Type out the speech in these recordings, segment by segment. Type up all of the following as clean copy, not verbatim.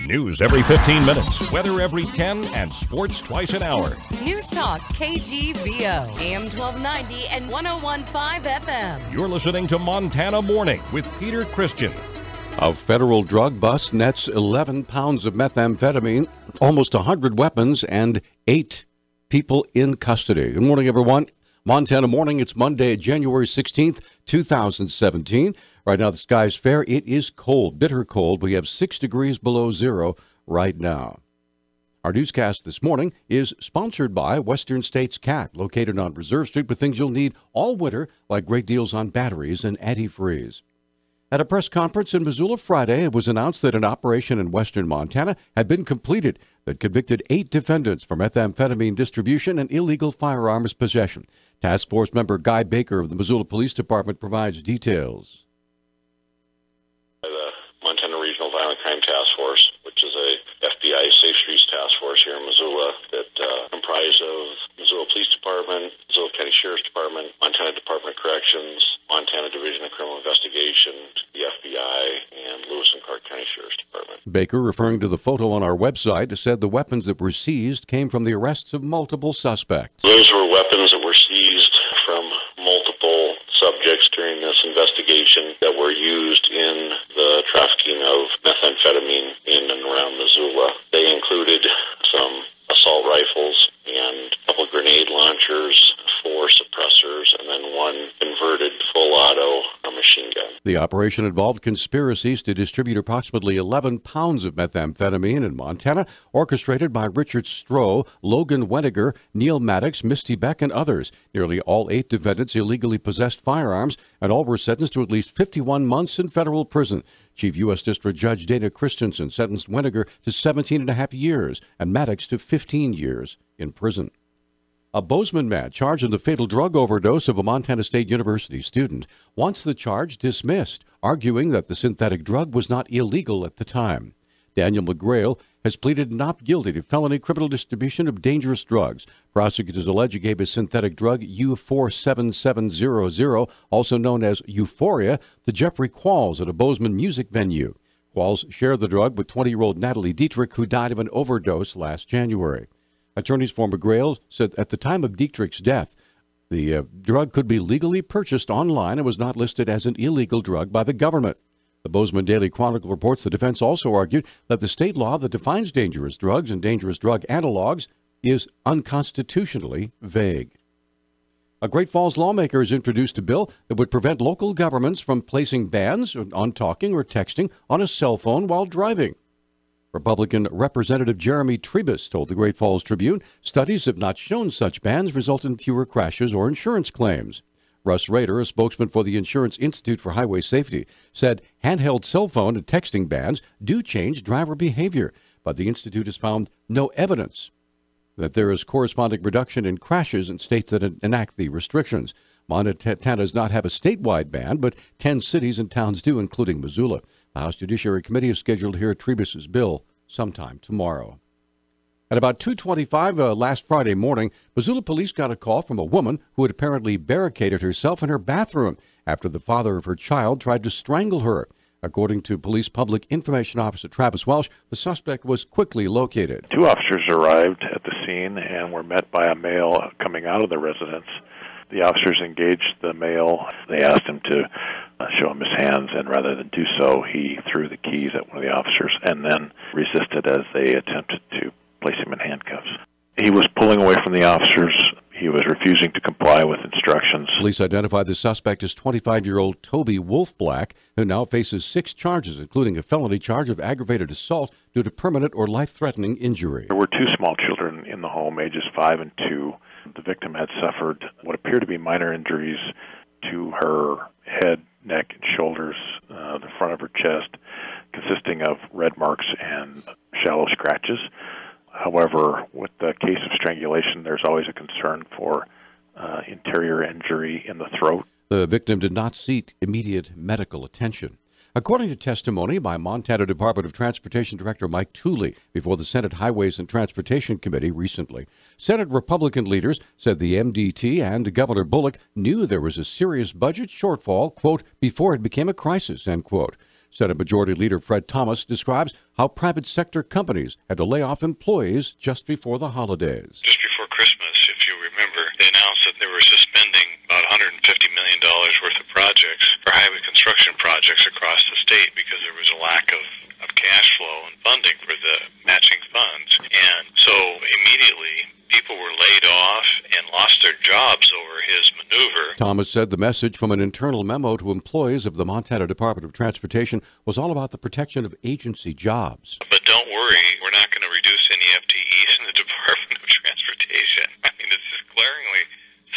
News every 15 minutes, weather every 10, and sports twice an hour. Newstalk, KGVO, AM 1290 and 101.5 FM. You're listening to Montana Morning with Peter Christian. A federal drug bust nets 11 pounds of methamphetamine, almost 100 weapons, and 8 people in custody. Good morning, everyone. Montana Morning. It's Monday, January 16th, 2017. Right now, the sky's fair. It is cold, bitter cold. We have 6 degrees below zero right now. Our newscast this morning is sponsored by Western States Cat, located on Reserve Street with things you'll need all winter, like great deals on batteries and antifreeze. At a press conference in Missoula Friday, it was announced that an operation in western Montana had been completed that convicted 8 defendants for methamphetamine distribution and illegal firearms possession. Task Force member Guy Baker of the Missoula Police Department provides details. The Montana Regional Violent Crime Task Force, which is a FBI Safe Streets Task Force here in Missoula that comprised of Missoula Police Department, Missoula County Sheriff's Department, Montana Department of Corrections, Montana Division of Criminal Investigation, the FBI, and Lewis and Clark County Sheriff's Department. Baker, referring to the photo on our website, said the weapons that were seized came from the arrests of multiple suspects. Those were weapons that were seized from multiple subjects during this investigation that were used in the trafficking of methamphetamine in and around Missoula. They included some assault rifles and a couple grenade launchers, 4 suppressors, and then 1 converted full auto machine gun. The operation involved conspiracies to distribute approximately 11 pounds of methamphetamine in Montana, orchestrated by Richard Stroh, Logan Weniger, Neil Maddox, Misty Beck, and others. Nearly all 8 defendants illegally possessed firearms, and all were sentenced to at least 51 months in federal prison. Chief U.S. District Judge Dana Christensen sentenced Weniger to 17.5 years and Maddox to 15 years in prison. A Bozeman man charged in the fatal drug overdose of a Montana State University student wants the charge dismissed, arguing that the synthetic drug was not illegal at the time. Daniel McGrail has pleaded not guilty to felony criminal distribution of dangerous drugs. Prosecutors allege he gave his synthetic drug U47700, also known as Euphoria, to Jeffrey Qualls at a Bozeman music venue. Qualls shared the drug with 20-year-old Natalie Dietrich, who died of an overdose last January. Attorneys for McGrail said at the time of Dietrich's death, the drug could be legally purchased online and was not listed as an illegal drug by the government. The Bozeman Daily Chronicle reports the defense also argued that the state law that defines dangerous drugs and dangerous drug analogs is unconstitutionally vague. A Great Falls lawmaker has introduced a bill that would prevent local governments from placing bans on talking or texting on a cell phone while driving. Republican Representative Jeremy Trebus told the Great Falls Tribune studies have not shown such bans result in fewer crashes or insurance claims. Russ Rader, a spokesman for the Insurance Institute for Highway Safety, said handheld cell phone and texting bans do change driver behavior, but the Institute has found no evidence that there is corresponding reduction in crashes in states that enact the restrictions. Montana does not have a statewide ban, but 10 cities and towns do, including Missoula. The House Judiciary Committee is scheduled to hear Trebus's bill sometime tomorrow. At about 2:25 last Friday morning, Missoula police got a call from a woman who had apparently barricaded herself in her bathroom after the father of her child tried to strangle her. According to Police Public Information Officer Travis Welsh, the suspect was quickly located. 2 officers arrived at the scene and were met by a male coming out of the residence. The officers engaged the male. They asked him to show him his hands, and rather than do so, he threw the keys at one of the officers and then resisted as they attempted to place him in handcuffs. He was pulling away from the officers. He was refusing to comply with instructions. Police identified the suspect as 25-year-old Toby Wolfblack, who now faces 6 charges, including a felony charge of aggravated assault due to permanent or life-threatening injury. There were 2 small children in the home, ages 5 and 2. The victim had suffered what appeared to be minor injuries to her head, neck, and shoulders, the front of her chest, consisting of red marks and shallow scratches. However, with the case of strangulation, there's always a concern for interior injury in the throat. The victim did not seek immediate medical attention. According to testimony by Montana Department of Transportation Director Mike Tooley before the Senate Highways and Transportation Committee recently, Senate Republican leaders said the MDT and Governor Bullock knew there was a serious budget shortfall, quote, before it became a crisis, end quote. Senate Majority Leader Fred Thomas describes how private sector companies had to lay off employees just before the holidays. Just before Christmas, if you remember, they announced that they were suspending about $150 million worth of projects for highway construction projects across the state because there was a lack of cash flow and funding for the matching funds. And so immediately people were laid off and lost their jobs over his maneuver. Thomas said the message from an internal memo to employees of the Montana Department of Transportation was all about the protection of agency jobs. But don't worry, we're not going to reduce any FTEs in the Department of Transportation. I mean, it's just glaringly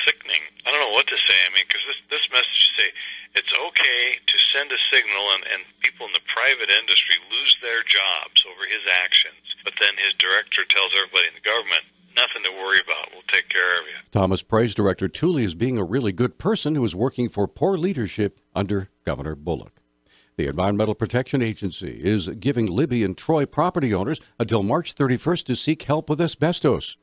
sickening. I don't know what to say. I mean, because this message say it's okay to send a signal and people in the private industry lose their jobs over his actions, but then his director tells everybody in the government, nothing to worry about. We'll take care of you. Thomas praised Director Tooley as being a really good person who is working for poor leadership under Governor Bullock. The Environmental Protection Agency is giving Libby and Troy property owners until March 31st to seek help with asbestos.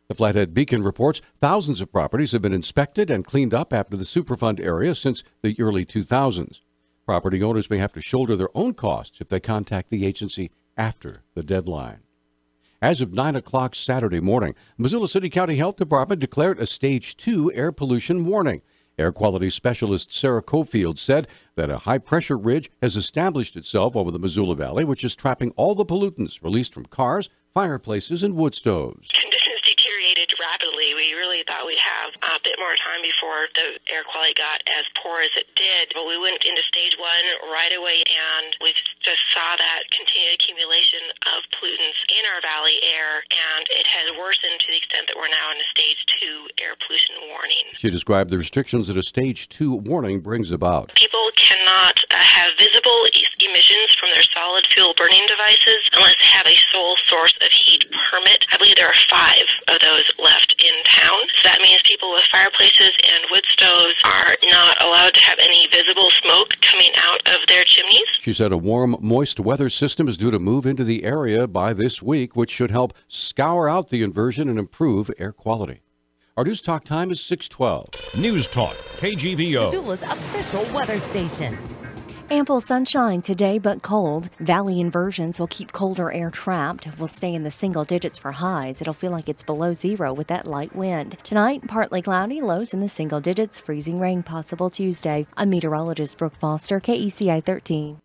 The Flathead Beacon reports thousands of properties have been inspected and cleaned up after the Superfund area since the early 2000s. Property owners may have to shoulder their own costs if they contact the agency after the deadline. As of 9 o'clock Saturday morning, Missoula City County Health Department declared a Stage 2 air pollution warning. Air quality specialist Sarah Cofield said that a high-pressure ridge has established itself over the Missoula Valley, which is trapping all the pollutants released from cars, fireplaces, and wood stoves. Conditions deteriorated rapidly. We really thought we'd have a bit more time before the air quality got as poor as it did. But we went into Stage 1 right away, and we just saw that continued accumulation of pollutants in our valley air, and it has worsened to the extent that we're now in a Stage 2 air pollution warning. She described the restrictions that a Stage 2 warning brings about. People cannot have visible emissions from their solid fuel burning devices unless they have a sole source of heat permit. I believe there are 5 of those left in town. So that means people with fireplaces and wood stoves are not allowed to have any visible smoke coming out of their chimneys. She said a warm, moist weather system is due to move into the area by this week, which should help scour out the inversion and improve air quality. Our News Talk time is 6:12. Newstalk, KGVO. Missoula's official weather station. Ample sunshine today, but cold. Valley inversions will keep colder air trapped. We'll stay in the single digits for highs. It'll feel like it's below zero with that light wind. Tonight, partly cloudy, lows in the single digits, freezing rain possible Tuesday. I'm meteorologist Brooke Foster, KECI 13.